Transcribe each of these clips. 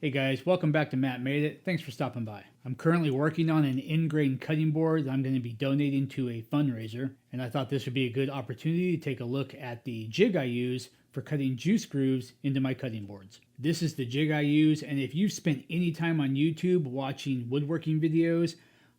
Hey guys, welcome back to Matt Made It. Thanks for stopping by. I'm currently working on an in-grain cutting board that I'm going to be donating to a fundraiser, and I thought this would be a good opportunity to take a look at the jig I use for cutting juice grooves into my cutting boards. This is the jig I use, and if you've spent any time on YouTube watching woodworking videos,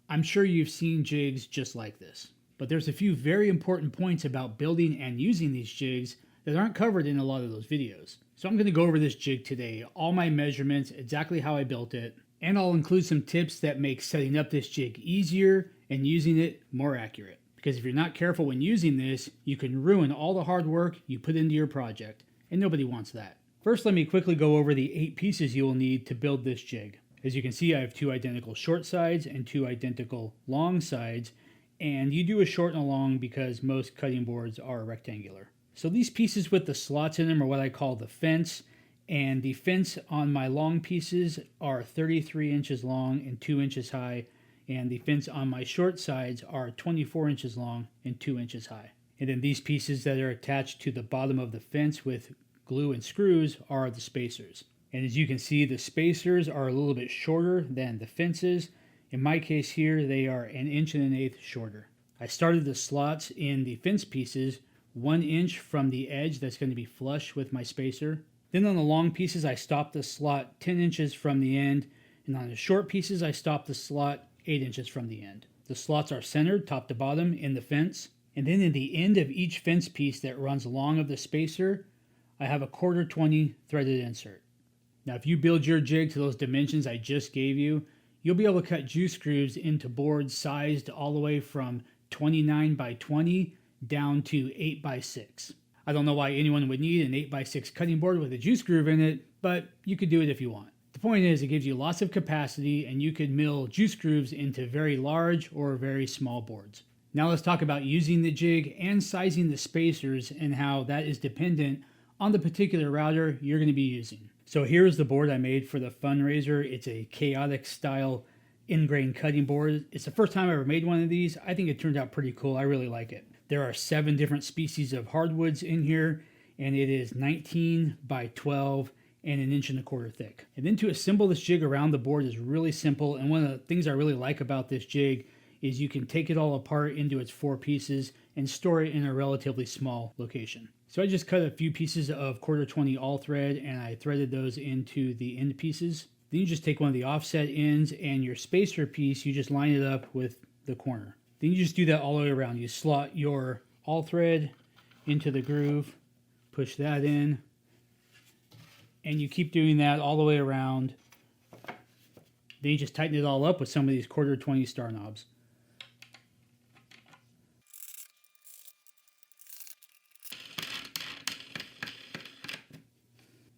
I'm sure you've seen jigs just like this. But there's a few very important points about building and using these jigs that aren't covered in a lot of those videos. So I'm going to go over this jig today, all my measurements, exactly how I built it, and I'll include some tips that make setting up this jig easier and using it more accurate. Because if you're not careful when using this, you can ruin all the hard work you put into your project, and nobody wants that. First, let me quickly go over the 8 pieces you will need to build this jig. As you can see, I have 2 identical short sides and 2 identical long sides, and you do a short and a long because most cutting boards are rectangular. So these pieces with the slots in them are what I call the fence, and the fence on my long pieces are 33 inches long and 2 inches high, and the fence on my short sides are 24 inches long and 2 inches high. And then these pieces that are attached to the bottom of the fence with glue and screws are the spacers. And as you can see, the spacers are a little bit shorter than the fences. In my case here, they are 1 1/8 inches shorter. I started the slots in the fence pieces 1 inch from the edge that's going to be flush with my spacer. Then on the long pieces, I stopped the slot 10 inches from the end, and on the short pieces, I stopped the slot 8 inches from the end. The slots are centered top to bottom in the fence, and then in the end of each fence piece that runs along of the spacer, I have a 1/4 20 threaded insert. Now if you build your jig to those dimensions I just gave you, you'll be able to cut juice grooves into boards sized all the way from 29 by 20 down to 8 by 6. I don't know why anyone would need an 8 by 6 cutting board with a juice groove in it, but you could do it if you want. The point is it gives you lots of capacity and you could mill juice grooves into very large or very small boards. Now let's talk about using the jig and sizing the spacers and how that is dependent on the particular router you're going to be using. So here's the board I made for the fundraiser. It's a chaotic style in-grain cutting board. It's the first time I ever made one of these. I think it turned out pretty cool. I really like it. There are 7 different species of hardwoods in here, and it is 19 by 12 and 1.25 inches thick. And then to assemble this jig around the board is really simple, and one of the things I really like about this jig is you can take it all apart into its 4 pieces and store it in a relatively small location. So I just cut a few pieces of 1/4 20 all thread and I threaded those into the end pieces. Then you just take one of the offset ends and your spacer piece, you just line it up with the corner. Then you just do that all the way around. You slot your all thread into the groove, push that in, and you keep doing that all the way around. Then you just tighten it all up with some of these 1/4 20 star knobs.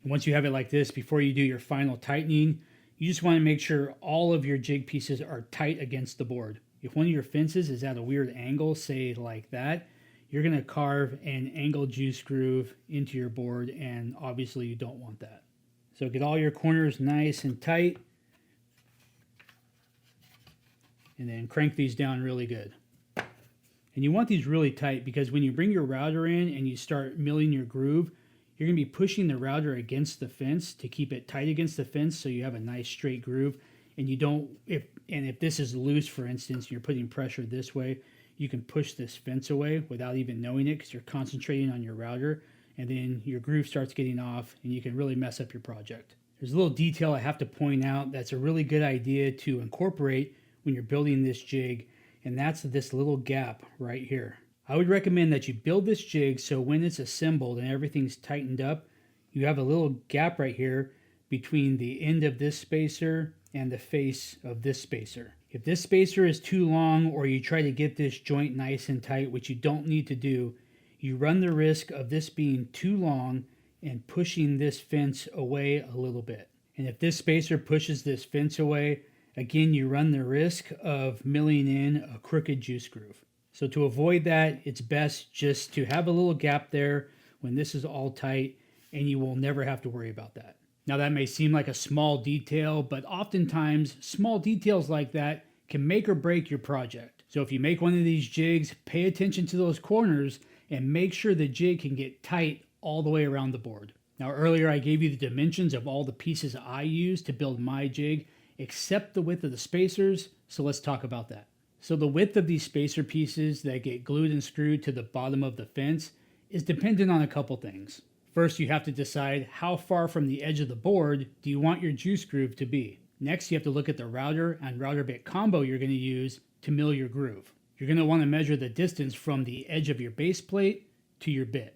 Once you have it like this, before you do your final tightening, you just want to make sure all of your jig pieces are tight against the board. If one of your fences is at a weird angle, say like that, you're going to carve an angled juice groove into your board, and obviously you don't want that. So get all your corners nice and tight, and then crank these down really good. And you want these really tight because when you bring your router in and you start milling your groove, you're going to be pushing the router against the fence to keep it tight against the fence so you have a nice straight groove. And you don't, if this is loose, for instance, you're putting pressure this way, you can push this fence away without even knowing it because you're concentrating on your router, and then your groove starts getting off and you can really mess up your project. There's a little detail I have to point out that's a really good idea to incorporate when you're building this jig, and that's this little gap right here. I would recommend that you build this jig so when it's assembled and everything's tightened up, you have a little gap right here between the end of this spacer and the face of this spacer. If this spacer is too long or you try to get this joint nice and tight, which you don't need to do, you run the risk of this being too long and pushing this fence away a little bit. And if this spacer pushes this fence away, again, you run the risk of milling in a crooked juice groove. So to avoid that, it's best just to have a little gap there when this is all tight, and you will never have to worry about that. Now that may seem like a small detail, but oftentimes small details like that can make or break your project. So if you make one of these jigs, pay attention to those corners and make sure the jig can get tight all the way around the board. Now earlier I gave you the dimensions of all the pieces I use to build my jig, except the width of the spacers, so let's talk about that. So the width of these spacer pieces that get glued and screwed to the bottom of the fence is dependent on a couple things. First, you have to decide how far from the edge of the board do you want your juice groove to be. Next, you have to look at the router and router bit combo you're going to use to mill your groove. You're going to want to measure the distance from the edge of your base plate to your bit.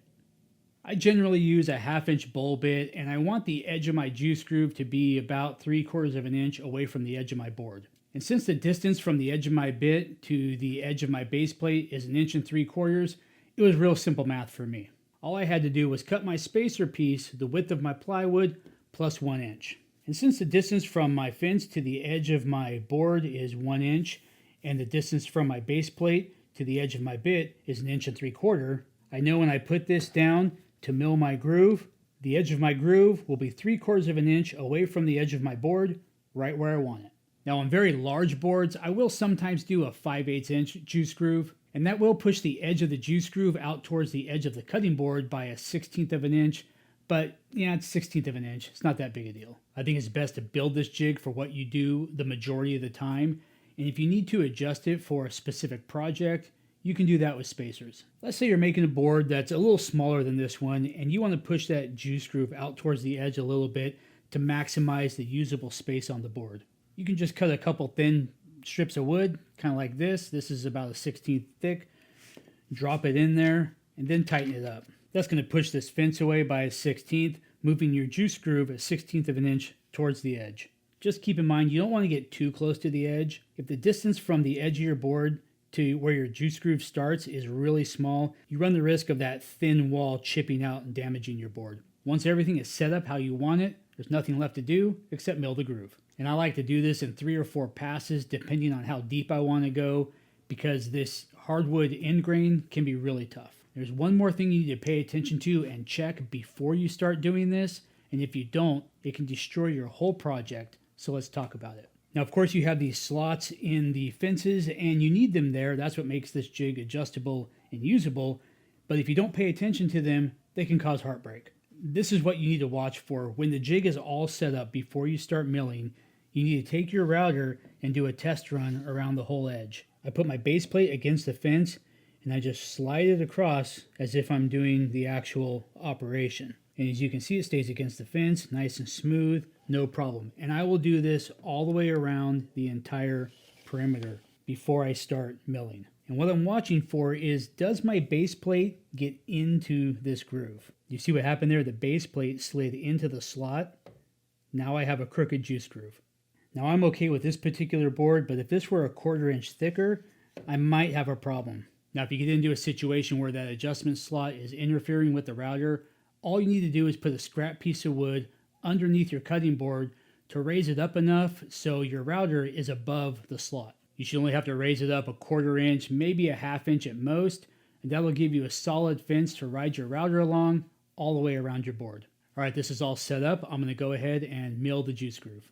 I generally use a 1/2 inch bowl bit, and I want the edge of my juice groove to be about 3/4 of an inch away from the edge of my board. And since the distance from the edge of my bit to the edge of my base plate is 1 3/4 inches, it was real simple math for me. All I had to do was cut my spacer piece the width of my plywood plus 1 inch. And since the distance from my fence to the edge of my board is 1 inch, and the distance from my base plate to the edge of my bit is 1 3/4 inches, I know when I put this down to mill my groove, the edge of my groove will be 3/4 of an inch away from the edge of my board, right where I want it. Now on very large boards, I will sometimes do a 5/8 inch juice groove, and that will push the edge of the juice groove out towards the edge of the cutting board by a 1/16 of an inch, but yeah, it's 1/16 of an inch. It's not that big a deal. I think it's best to build this jig for what you do the majority of the time, and if you need to adjust it for a specific project, you can do that with spacers. Let's say you're making a board that's a little smaller than this one, and you want to push that juice groove out towards the edge a little bit to maximize the usable space on the board. You can just cut a couple thin strips of wood, kind of like this. This is about a 1/16 thick. Drop it in there, and then tighten it up. That's going to push this fence away by a 1/16, moving your juice groove a 1/16 of an inch towards the edge. Just keep in mind, you don't want to get too close to the edge. If the distance from the edge of your board to where your juice groove starts is really small, you run the risk of that thin wall chipping out and damaging your board. Once everything is set up how you want it, there's nothing left to do except mill the groove. And I like to do this in 3 or 4 passes depending on how deep I want to go, because this hardwood end grain can be really tough. There's one more thing you need to pay attention to and check before you start doing this, and if you don't, it can destroy your whole project, so let's talk about it. Now, of course, you have these slots in the fences, and you need them there. That's what makes this jig adjustable and usable, but if you don't pay attention to them, they can cause heartbreak. This is what you need to watch for. When the jig is all set up before you start milling, you need to take your router and do a test run around the whole edge. I put my base plate against the fence, and I just slide it across as if I'm doing the actual operation. And as you can see, it stays against the fence, nice and smooth, no problem. And I will do this all the way around the entire perimeter before I start milling. And what I'm watching for is, does my base plate get into this groove? You see what happened there? The base plate slid into the slot. Now I have a crooked juice groove. Now I'm okay with this particular board, but if this were a 1/4 inch thicker, I might have a problem. Now, if you get into a situation where that adjustment slot is interfering with the router, all you need to do is put a scrap piece of wood underneath your cutting board to raise it up enough so your router is above the slot. You should only have to raise it up a 1/4 inch, maybe a 1/2 inch at most, and that will give you a solid fence to ride your router along all the way around your board. All right, this is all set up. I'm going to go ahead and mill the juice groove.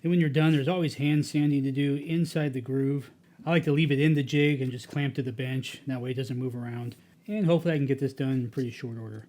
Then when you're done, there's always hand sanding to do inside the groove. I like to leave it in the jig and just clamp to the bench. That way it doesn't move around. And hopefully I can get this done in pretty short order.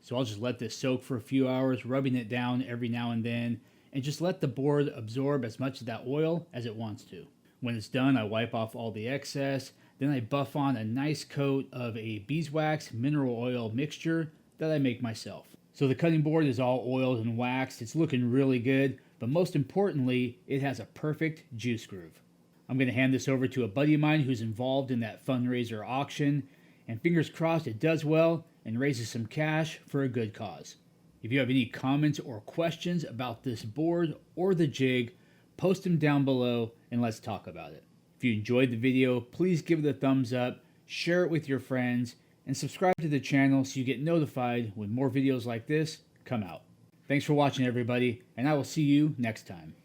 So I'll just let this soak for a few hours, rubbing it down every now and then, and just let the board absorb as much of that oil as it wants to. When it's done, I wipe off all the excess, then I buff on a nice coat of a beeswax mineral oil mixture that I make myself. So the cutting board is all oiled and waxed. It's looking really good, but most importantly, it has a perfect juice groove. I'm going to hand this over to a buddy of mine who's involved in that fundraiser auction, and fingers crossed it does well and raises some cash for a good cause. If you have any comments or questions about this board or the jig, post them down below and let's talk about it. If you enjoyed the video, please give it a thumbs up, share it with your friends, and subscribe to the channel so you get notified when more videos like this come out. Thanks for watching, everybody, and I will see you next time.